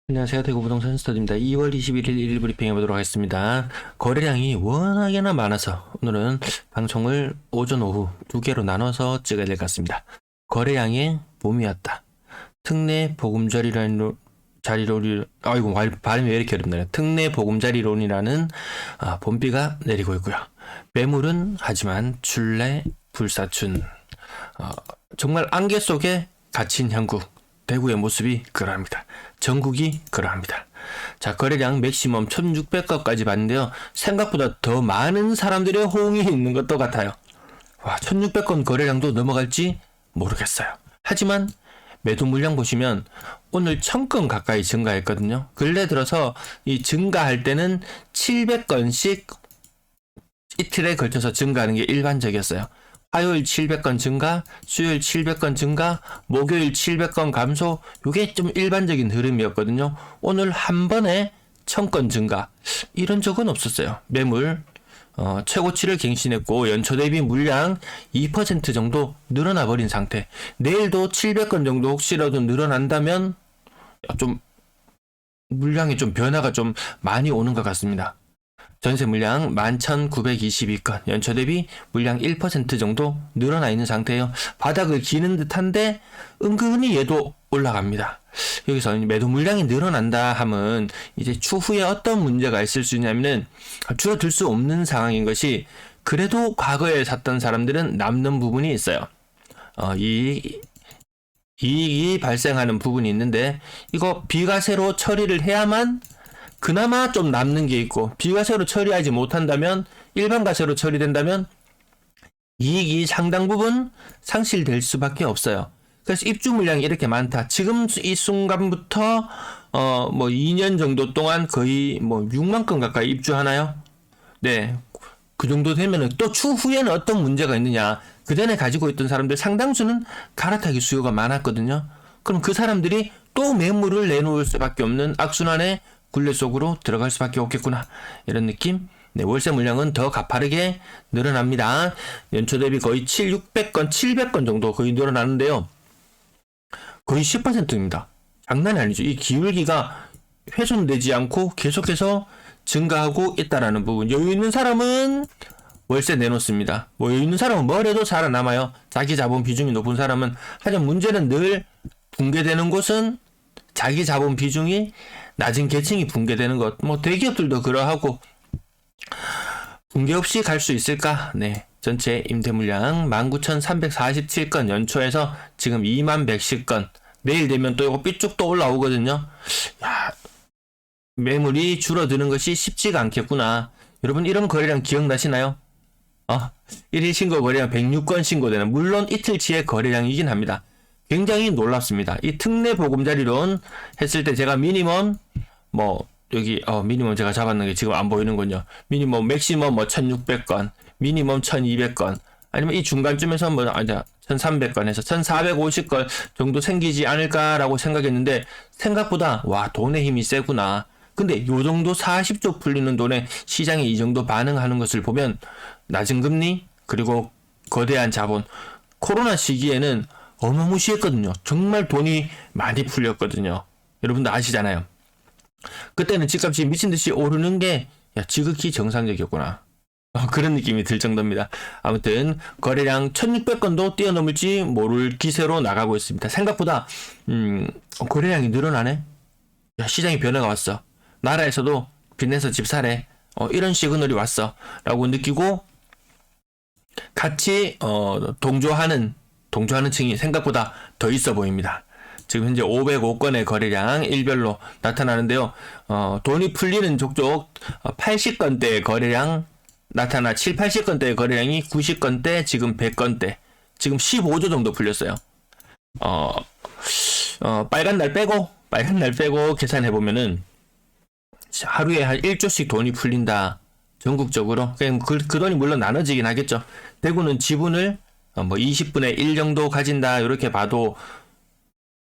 안녕하세요. 대구부동산 스터디입니다. 2월 21일 일일 브리핑 해보도록 하겠습니다. 거래량이 워낙에나 많아서 오늘은 방송을 오전 오후 두 개로 나눠서 찍어야 될 것 같습니다. 거래량의 봄이 왔다. 특례 보금자리라는 아이고 발음이 왜 이렇게 어렵나요? 특례 보금자리론이라는 봄비가 내리고 있고요. 매물은 하지만 출래 불사춘. 정말 안개 속에 갇힌 형국. 대구의 모습이 그러합니다. 전국이 그러합니다. 자, 거래량 맥시멈 1600건까지 봤는데요. 생각보다 더 많은 사람들의 호응이 있는 것도 같아요. 와, 1600건 거래량도 넘어갈지 모르겠어요. 하지만 매도 물량 보시면 오늘 1000건 가까이 증가했거든요. 근래 들어서 이 증가할 때는 700건씩 이틀에 걸쳐서 증가하는 게 일반적이었어요. 화요일 700건 증가, 수요일 700건 증가, 목요일 700건 감소, 이게 좀 일반적인 흐름이었거든요. 오늘 한 번에 1000건 증가, 이런 적은 없었어요. 매물 최고치를 갱신했고 연초 대비 물량 2% 정도 늘어나 버린 상태. 내일도 700건 정도 혹시라도 늘어난다면 좀 물량이 좀 변화가 좀 많이 오는 것 같습니다. 전세 물량 11,922건, 연초 대비 물량 1% 정도 늘어나 있는 상태예요. 바닥을 기는 듯한데 은근히 얘도 올라갑니다. 여기서 매도 물량이 늘어난다 하면 이제 추후에 어떤 문제가 있을 수 있냐면은 줄어들 수 없는 상황인 것이, 그래도 과거에 샀던 사람들은 남는 부분이 있어요. 이익이 발생하는 부분이 있는데 이거 비과세로 처리를 해야만 그나마 좀 남는 게 있고, 비과세로 처리하지 못한다면, 일반 과세로 처리된다면 이익이 상당 부분 상실될 수밖에 없어요. 그래서 입주 물량이 이렇게 많다. 지금 이 순간부터 2년 정도 동안 거의 6만 건 가까이 입주하나요? 네. 그 정도 되면은 또 추후에는 어떤 문제가 있느냐. 그 전에 가지고 있던 사람들 상당수는 갈아타기 수요가 많았거든요. 그럼 그 사람들이 또 매물을 내놓을 수밖에 없는 악순환의 굴레 속으로 들어갈 수밖에 없겠구나, 이런 느낌. 네, 월세 물량은 더 가파르게 늘어납니다. 연초 대비 거의 600건, 700건 정도 거의 늘어나는데요. 거의 10%입니다. 장난이 아니죠. 이 기울기가 훼손되지 않고 계속해서 증가하고 있다라는 부분. 여유 있는 사람은 월세 내놓습니다. 여유 있는 사람은 뭘 해도 살아남아요. 자기 자본 비중이 높은 사람은. 하지만 문제는 늘 붕괴되는 곳은 자기 자본 비중이 낮은 계층이 붕괴되는 것. 대기업들도 그러하고. 붕괴 없이 갈 수 있을까? 네. 전체 임대 물량 19,347건, 연초에서 지금 21,110건. 내일 되면 또 이거 삐쭉 또 올라오거든요. 야, 매물이 줄어드는 것이 쉽지가 않겠구나. 여러분, 이런 거래량 기억나시나요? 1일 신고 거래량 106건 신고되는, 물론 이틀치의 거래량이긴 합니다. 굉장히 놀랍습니다. 이 특례 보금자리론 했을 때 제가 미니멈 여기 미니멈 제가 잡았는 게 지금 안 보이는군요. 미니멈 맥시멈 1600건, 미니멈 1200건, 아니면 이 중간쯤에서 1300건에서 1450건 정도 생기지 않을까라고 생각했는데, 생각보다 와, 돈의 힘이 세구나. 근데 요 정도 40조 풀리는 돈에 시장이 이 정도 반응하는 것을 보면, 낮은 금리 그리고 거대한 자본, 코로나 시기에는 어마무시했거든요. 정말 돈이 많이 풀렸거든요. 여러분도 아시잖아요. 그때는 집값이 미친듯이 오르는 게 지극히 정상적이었구나, 그런 느낌이 들 정도입니다. 아무튼 거래량 1600건도 뛰어넘을지 모를 기세로 나가고 있습니다. 생각보다 거래량이 늘어나네. 시장에 변화가 왔어. 나라에서도 빚내서 집 사래. 이런 시그널이 왔어 라고 느끼고 같이 동조하는 층이 생각보다 더 있어 보입니다. 지금 현재 505건의 거래량 일별로 나타나는데요. 돈이 풀리는 족족 80건대의 거래량 나타나, 7, 80건대의 거래량이 90건대, 지금 100건대, 지금 15조 정도 풀렸어요. 빨간 날 빼고 계산해보면은 하루에 한 1조씩 돈이 풀린다. 전국적으로. 그냥 그 돈이 물론 나눠지긴 하겠죠. 대구는 지분을 20분의 1 정도 가진다, 이렇게 봐도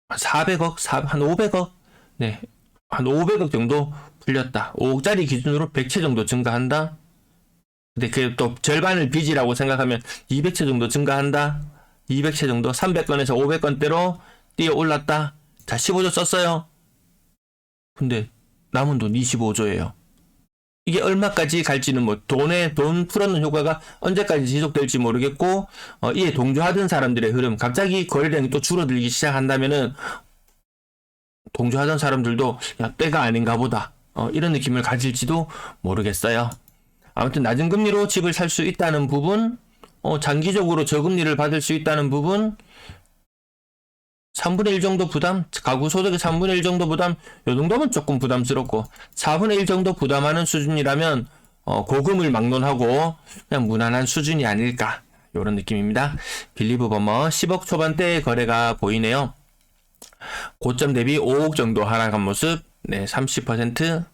400억, 한 500억, 네, 한 500억 정도 풀렸다. 5억짜리 기준으로 100채 정도 증가한다. 근데 그 또 절반을 빚이라고 생각하면 200채 정도 증가한다. 200채 정도, 300건에서 500건대로 뛰어 올랐다. 자, 15조 썼어요. 근데 남은 돈 25조예요. 이게 얼마까지 갈지는 뭐 돈 풀어놓는 효과가 언제까지 지속될지 모르겠고, 이에 동조하던 사람들의 흐름, 갑자기 거래량이 또 줄어들기 시작한다면은 동조하던 사람들도 야, 때가 아닌가 보다, 이런 느낌을 가질지도 모르겠어요. 아무튼 낮은 금리로 집을 살 수 있다는 부분, 장기적으로 저금리를 받을 수 있다는 부분, 3분의 1 정도 부담, 가구 소득의 3분의 1 정도 부담, 요 정도면 조금 부담스럽고, 4분의 1 정도 부담하는 수준이라면 고금을 막론하고 그냥 무난한 수준이 아닐까, 요런 느낌입니다. 빌리브 버머 10억 초반대의 거래가 보이네요. 고점 대비 5억 정도 하락한 모습, 네, 35%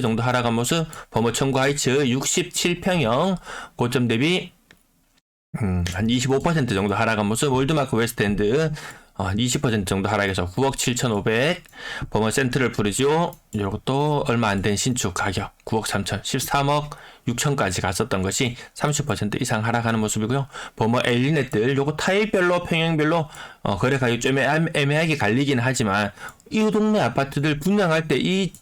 정도 하락한 모습. 버머 청구 하이츠 67평형 고점 대비 한 25% 정도 하락한 모습. 월드마크 웨스트엔드 20% 정도 하락해서 9억 7,500. 버머 센트럴 프리지오 이것도 얼마 안 된 신축 가격 9억 3천, 13억 6천까지 갔었던 것이 30% 이상 하락하는 모습이고요. 버머 엘리넷들 요거 타입별로 평형별로 거래 가격이 좀 애매하게 갈리긴 하지만 이 동네 아파트들 분양할 때 이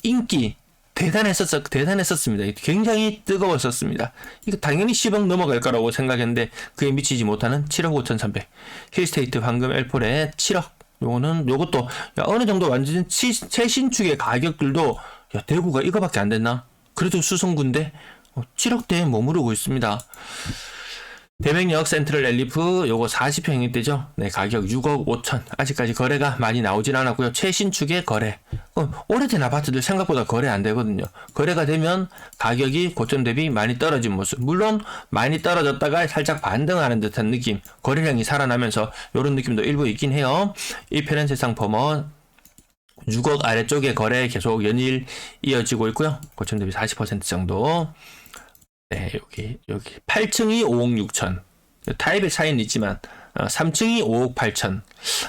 인기 대단했었습니다. 굉장히 뜨거웠었습니다. 이거 당연히 10억 넘어갈 거라고 생각했는데 그에 미치지 못하는 7억 5,300. 힐스테이트 황금 엘포레 7억. 요것도 어느 정도 완전 최신축의 가격들도 대구가 이거밖에 안 됐나? 그래도 수성구인데 7억대에 머무르고 있습니다. 대명역 센트럴 엘리프 요거 40평형대죠. 네, 가격 6억 5천. 아직까지 거래가 많이 나오진 않았고요. 최신축의 거래. 오래된 아파트들 생각보다 거래 안 되거든요. 거래가 되면 가격이 고점 대비 많이 떨어진 모습. 물론 많이 떨어졌다가 살짝 반등하는 듯한 느낌. 거래량이 살아나면서 요런 느낌도 일부 있긴 해요. 이 편은 세상 버머 6억 아래쪽에 거래 계속 연일 이어지고 있고요. 고점 대비 40% 정도. 네, 여기 8층이 5억 6천. 타입의 차이는 있지만 3층이 5억 8천.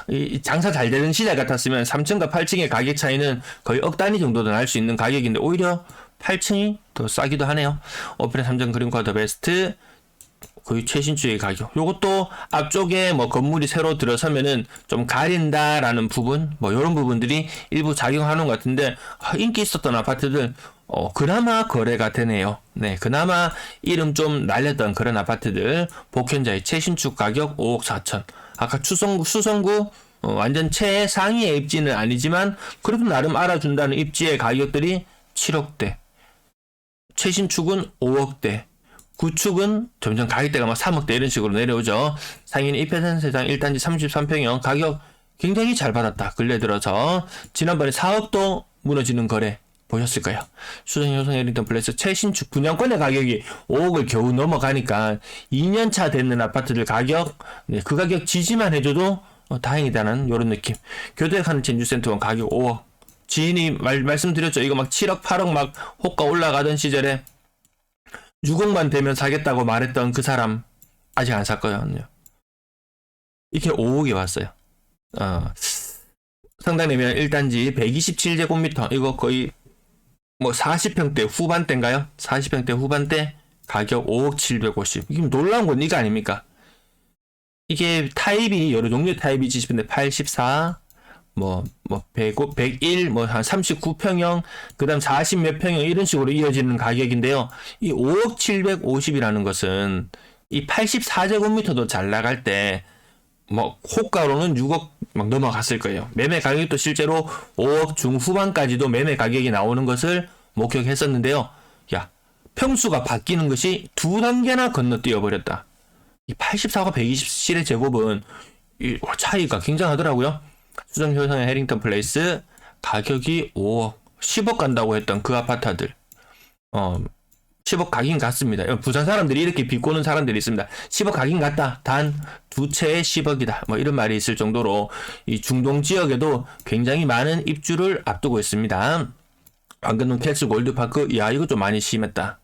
이 장사 잘 되는 시대 같았으면 3층과 8층의 가격 차이는 거의 억 단위 정도도 날 수 있는 가격인데 오히려 8층이 더 싸기도 하네요. 오픈의 3점 그린과 더 베스트 거의 최신축의 가격. 요것도 앞쪽에 뭐 건물이 새로 들어서면은 좀 가린다라는 부분, 뭐 요런 부분들이 일부 작용하는 것 같은데, 인기 있었던 아파트들 그나마 거래가 되네요. 네, 그나마 이름 좀 날렸던 그런 아파트들. 복현자의 최신축 가격 5억 4천. 아까 수성구 완전 최상위의 입지는 아니지만 그래도 나름 알아준다는 입지의 가격들이 7억대. 최신축은 5억대. 구축은 점점 가격대가 막 3억대 이런 식으로 내려오죠. 상위는 이패선 세상 1단지 33평형 가격 굉장히 잘 받았다. 근래 들어서 지난번에 4억도 무너지는 거래 보셨을 거예요. 수성 효성 에링턴 플레이스 최신축 분양권의 가격이 5억을 겨우 넘어가니까 2년차 되는 아파트들 가격, 네, 그 가격 지지만 해줘도 다행이다는 이런 느낌. 교대하는 진주센터원 가격 5억. 지인이 말씀드렸죠. 이거 막 7억 8억 막 호가 올라가던 시절에 6억만 되면 사겠다고 말했던 그 사람 아직 안 샀거든요. 이게 5억이 왔어요. 성당내면 1단지 127제곱미터 이거 거의 뭐 40평대 후반대인가요? 40평대 후반대 가격 5억 750. 이게 놀라운 건 이거 아닙니까? 이게 타입이 여러 종류의 타입이지 싶은데 84 101, 한 39평형, 그 다음 40몇 평형, 이런 식으로 이어지는 가격인데요. 이 5억 750이라는 것은 이 84제곱미터도 잘 나갈 때, 호가로는 6억 막 넘어갔을 거예요. 매매 가격도 실제로 5억 중후반까지도 매매 가격이 나오는 것을 목격했었는데요. 평수가 바뀌는 것이 2단계나 건너뛰어 버렸다. 이 84과 127의 제곱은 이 차이가 굉장하더라고요. 수정 효성의 해링턴 플레이스 가격이 5억 10억 간다고 했던 그 아파트들 10억 가긴 갔습니다. 부산 사람들이 이렇게 비꼬는 사람들이 있습니다. 10억 가긴 갔다. 단 두 채에 10억이다. 이런 말이 있을 정도로 이 중동 지역에도 굉장히 많은 입주를 앞두고 있습니다. 안근동 캐슬 골드파크 이거 좀 많이 심했다.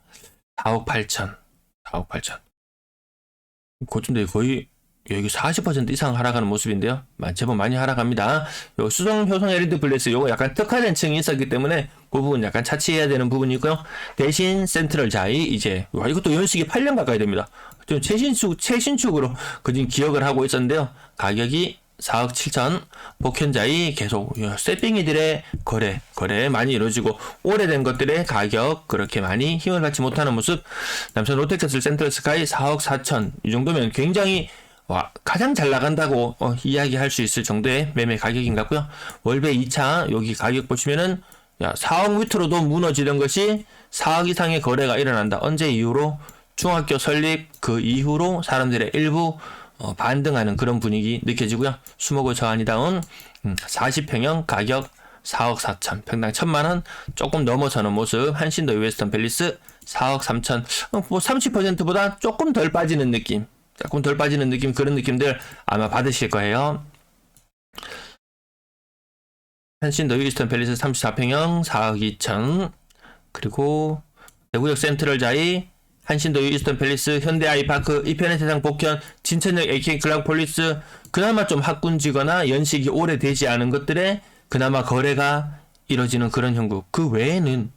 4억 8천. 고점대 거의 여기 40% 이상 하락하는 모습인데요. 제법 많이 하락합니다. 요 수성 효성 에리드 플레이스 요거 약간 특화된 층이 있었기 때문에 그 부분 약간 차치해야 되는 부분이 있고요. 대신 센트럴 자이 이제 이것도 연식이 8년 가까이 됩니다. 좀 최신축으로 그진 기억을 하고 있었는데요. 가격이 4억 7천. 복현자이 계속 쇠빙이들의 거래 많이 이루어지고 오래된 것들의 가격 그렇게 많이 힘을 받지 못하는 모습. 남선 롯데캐슬 센트럴스카이 4억 4천. 이 정도면 굉장히 가장 잘 나간다고 이야기할 수 있을 정도의 매매 가격인 것 같고요. 월배 2차 여기 가격 보시면은 4억 밑으로도 무너지던 것이 4억 이상의 거래가 일어난다. 언제 이후로? 중학교 설립 그 이후로 사람들의 일부 반등하는 그런 분위기 느껴지고요. 수목을 저한이다운 40평형 가격 4억 4천, 평당 1,000만원 조금 넘어서는 모습. 한신더 웨스턴 팰리스 4억 3천, 뭐 30%보다 조금 덜 빠지는 느낌, 그런 느낌들 아마 받으실 거예요. 한신더 웨스턴 팰리스 34평형 4억 2천. 그리고 대구역 센트럴자이 한신도 이스턴 팰리스, 현대 아이파크, 이편의 세상 복현, 진천역 AK 클락폴리스, 그나마 좀 학군지거나 연식이 오래되지 않은 것들에 그나마 거래가 이뤄지는 그런 형국. 그 외에는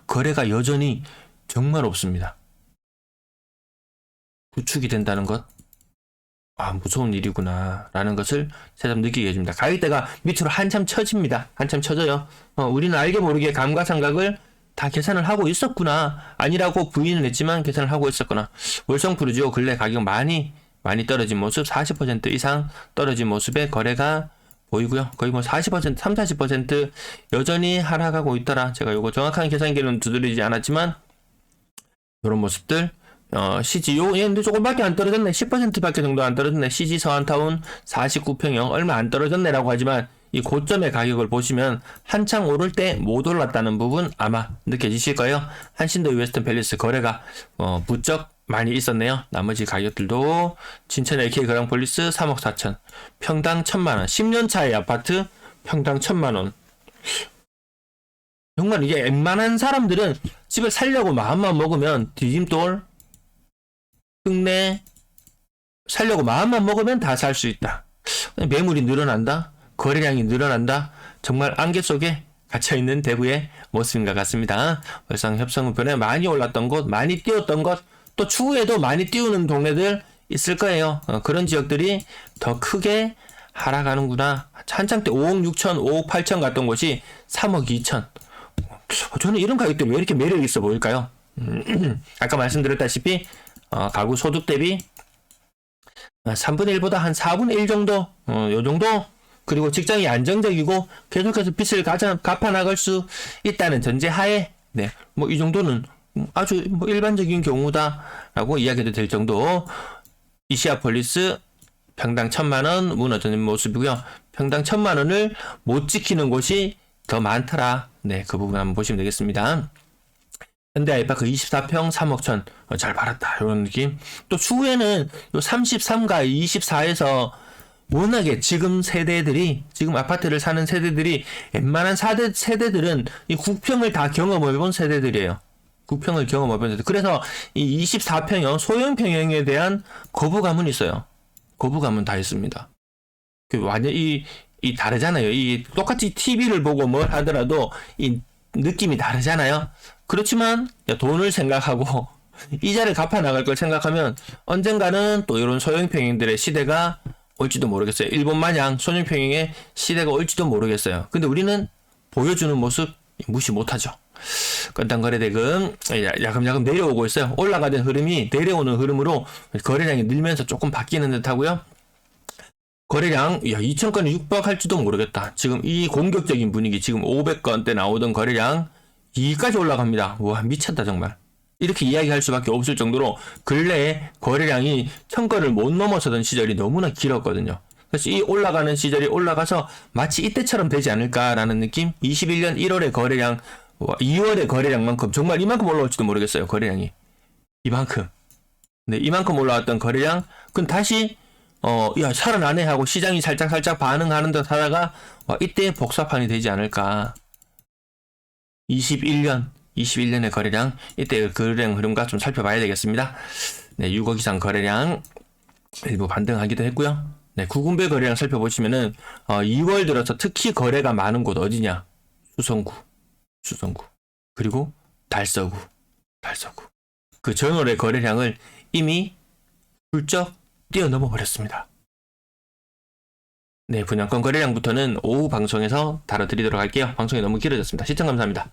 거래가 여전히 정말 없습니다. 구축이 된다는 것, 무서운 일이구나 라는 것을 새삼 느끼게 해줍니다. 가격대가 밑으로 한참 쳐집니다. 한참 쳐져요. 우리는 알게 모르게 감가상각을 다 계산을 하고 있었구나, 아니라고 부인을 했지만 계산을 하고 있었구나. 월성푸르지오 근래 가격 많이 떨어진 모습, 40% 이상 떨어진 모습의 거래가 보이고요. 거의 뭐 40%, 30-40% 여전히 하락하고 있더라. 제가 요거 정확한 계산기는 두드리지 않았지만 이런 모습들. CG 얘는 조금밖에 안 떨어졌네. 10%밖에 정도 안 떨어졌네. CG 서한타운 49평형 얼마 안 떨어졌네라고 하지만 이 고점의 가격을 보시면 한창 오를 때 못 올랐다는 부분 아마 느껴지실 거예요. 한신도 웨스턴 팰리스 거래가 부쩍 많이 있었네요. 나머지 가격들도 진천 LK 그랑폴리스 3억 4천, 평당 1,000만원, 10년 차의 아파트 평당 1,000만원. 정말 이게 웬만한 사람들은 집을 살려고 마음만 먹으면, 디딤돌 흙내 살려고 마음만 먹으면 다 살 수 있다. 매물이 늘어난다, 거래량이 늘어난다. 정말 안개 속에 갇혀있는 대구의 모습인 것 같습니다. 월상 협성우편에 많이 올랐던 곳, 많이 띄웠던 곳, 또 추후에도 많이 띄우는 동네들 있을 거예요. 그런 지역들이 더 크게 하락하는구나. 한창 때 5억 6천, 5억 8천 갔던 곳이 3억 2천. 저는 이런 가격들이 왜 이렇게 매력 있어 보일까요? 아까 말씀드렸다시피 가구 소득 대비 3분의 1보다 한 4분의 1 정도, 요 정도. 그리고 직장이 안정적이고 계속해서 빚을 갚아 나갈 수 있다는 전제 하에, 네, 뭐 이 정도는 아주 뭐 일반적인 경우다라고 이야기도 될 정도. 이시아폴리스 평당 1,000만원 무너지는 모습이고요. 평당 1,000만원을 못 지키는 곳이 더 많더라. 네, 그 부분 한번 보시면 되겠습니다. 현대 아이파크 24평 3억 천, 잘 팔았다 이런 느낌. 또 추후에는 요 33가 24에서 워낙에 지금 아파트를 사는 세대들이, 웬만한 세대들은 이 국평을 다 경험해본 세대들이에요. 국평을 경험해본 세대. 그래서 이 24평형 소형평형에 대한 거부감은 있어요. 거부감은 다 있습니다. 완전 이 다르잖아요. 이 똑같이 TV를 보고 뭘 하더라도 이 느낌이 다르잖아요. 그렇지만 돈을 생각하고 이자를 갚아 나갈 걸 생각하면 언젠가는 또 이런 소형평형들의 시대가 올지도 모르겠어요. 일본 마냥 소형평형의 시대가 올지도 모르겠어요. 근데 우리는 보여주는 모습 무시 못하죠. 건당 거래대금 야금야금 내려오고 있어요. 올라가던 흐름이 내려오는 흐름으로 거래량이 늘면서 조금 바뀌는 듯 하고요. 거래량 2,000건이 육박할지도 모르겠다. 지금 이 공격적인 분위기, 지금 500건대 나오던 거래량 2까지 올라갑니다. 와, 미쳤다 정말. 이렇게 이야기할 수밖에 없을 정도로 근래에 거래량이 1,000건을 못 넘어서던 시절이 너무나 길었거든요. 그래서 이 올라가는 시절이 올라가서 마치 이때처럼 되지 않을까라는 느낌? 21년 1월의 거래량, 2월의 거래량만큼, 정말 이만큼 올라올지도 모르겠어요. 거래량이 이만큼. 네, 이만큼 올라왔던 거래량, 그건 다시 살아나네 하고 시장이 살짝 반응하는 듯 하다가 이때 복사판이 되지 않을까. 21년의 거래량, 이때 거래량 흐름과 좀 살펴봐야 되겠습니다. 네, 6억 이상 거래량 일부 반등하기도 했고요. 네, 구군배 거래량 살펴보시면은 2월 들어서 특히 거래가 많은 곳 어디냐? 수성구, 그리고 달서구. 그 전월의 거래량을 이미 훌쩍 뛰어넘어 버렸습니다. 네, 분양권 거래량부터는 오후 방송에서 다뤄드리도록 할게요. 방송이 너무 길어졌습니다. 시청 감사합니다.